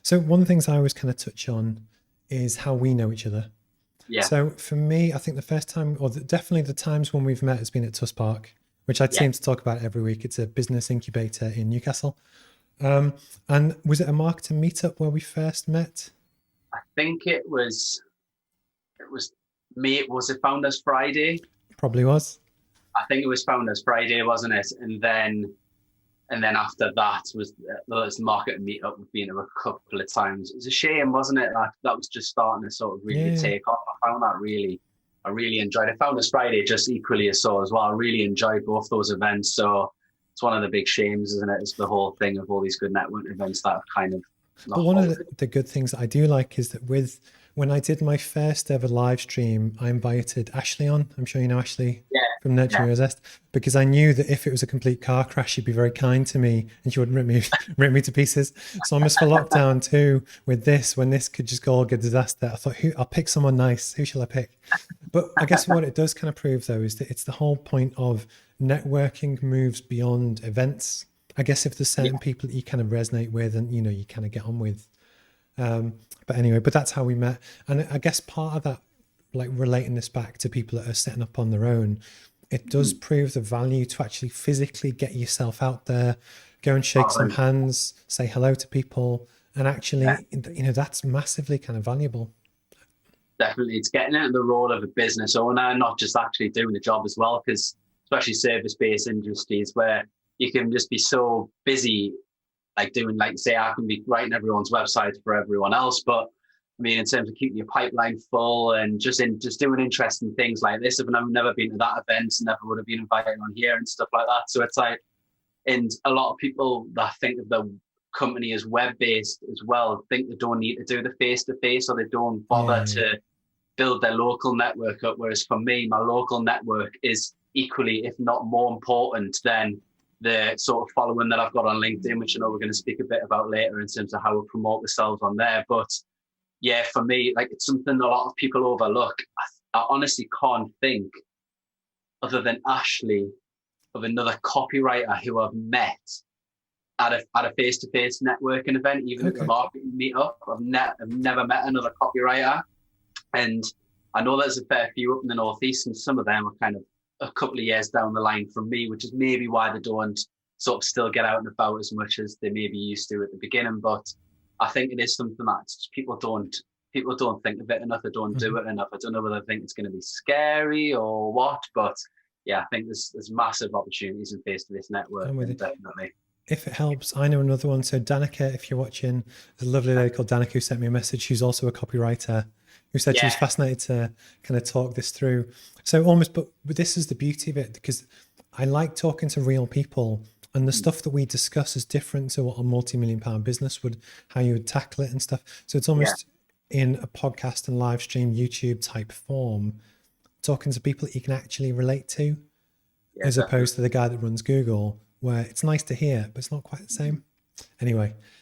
So one of the things I always kind of touch on is how we know each other. Yeah, So for me, I think the first time, or definitely the times when we've met has been at Tuss Park, which I yeah. seem to talk about every week. It's a business incubator in Newcastle. And was it a marketing meetup where we first met? I think it was me. Was it Founders Friday? Probably was. I think it was Founders Friday, wasn't it? And then after that was this market meetup we've been to a couple of times. It was a shame, wasn't it? That was just starting to sort of really Yeah. take off. I really enjoyed it. Founders Friday just equally as so as well. I really enjoyed both those events. So it's one of the big shames, isn't it? It's the whole thing of all these good network events that have kind of But one of halted. the good things that I do like is that when I did my first ever live stream, I invited Ashley on. I'm sure you know Ashley Yeah, from Nurturing yeah. Your Zest, because I knew that if it was a complete car crash, she'd be very kind to me and she wouldn't rip me rip me to pieces. So almost for lockdown too, with this, when this could just go all good disaster, I thought, I'll pick someone nice. Who shall I pick? But I guess what it does kind of prove though is that it's the whole point of networking moves beyond events. I guess if there's Yeah. certain people that you kind of resonate with and you kind of get on with, but anyway, but that's how we met. And I guess part of that, like relating this back to people that are setting up on their own, it does prove the value to actually physically get yourself out there, go and shake some Oh, hands, say hello to people. And yeah, actually, that's massively kind of valuable. definitely. It's getting into the role of a business owner, not just actually doing the job as well, because especially service-based industries where you can just be so busy, like doing, like say, I can be writing everyone's websites for everyone else, but I mean, in terms of keeping your pipeline full and just doing interesting things like this, I've never been to that event, never would have been invited on here and stuff like that. So it's like, and a lot of people that think of the company as web-based as well think they don't need to do the face-to-face, or they don't bother Yeah. to build their local network up. Whereas for me, my local network is equally, if not more important than the sort of following that I've got on LinkedIn, which I know we're going to speak a bit about later in terms of how we promote ourselves on there. But yeah, for me, like it's something a lot of people overlook. I honestly can't think, other than Ashley, of another copywriter who I've met at a face-to-face networking event, even at the Okay. marketing meetup. I've never met another copywriter. And I know there's a fair few up in the Northeast, and some of them are kind of a couple of years down the line from me, which is maybe why they don't sort of still get out and about as much as they maybe used to at the beginning. But I think it is something that people don't think of it enough. They don't do Mhm. it enough. I don't know whether they think it's going to be scary or what, but yeah, I think there's massive opportunities in face-to-face I'm with networking, you. definitely. If it helps, I know another one. So Danica, if you're watching, there's a lovely lady called Danica who sent me a message. She's also a copywriter who said she Yeah, was fascinated to kind of talk this through. So almost, but this is the beauty of it because I like talking to real people and the stuff that we discuss is different to what a multi-million pound business would, how you would tackle it and stuff. So it's yeah, almost in a podcast and live stream YouTube type form, talking to people that you can actually relate to yeah, as opposed to definitely. the guy that runs Google, where it's nice to hear, but it's not quite the same. Anyway,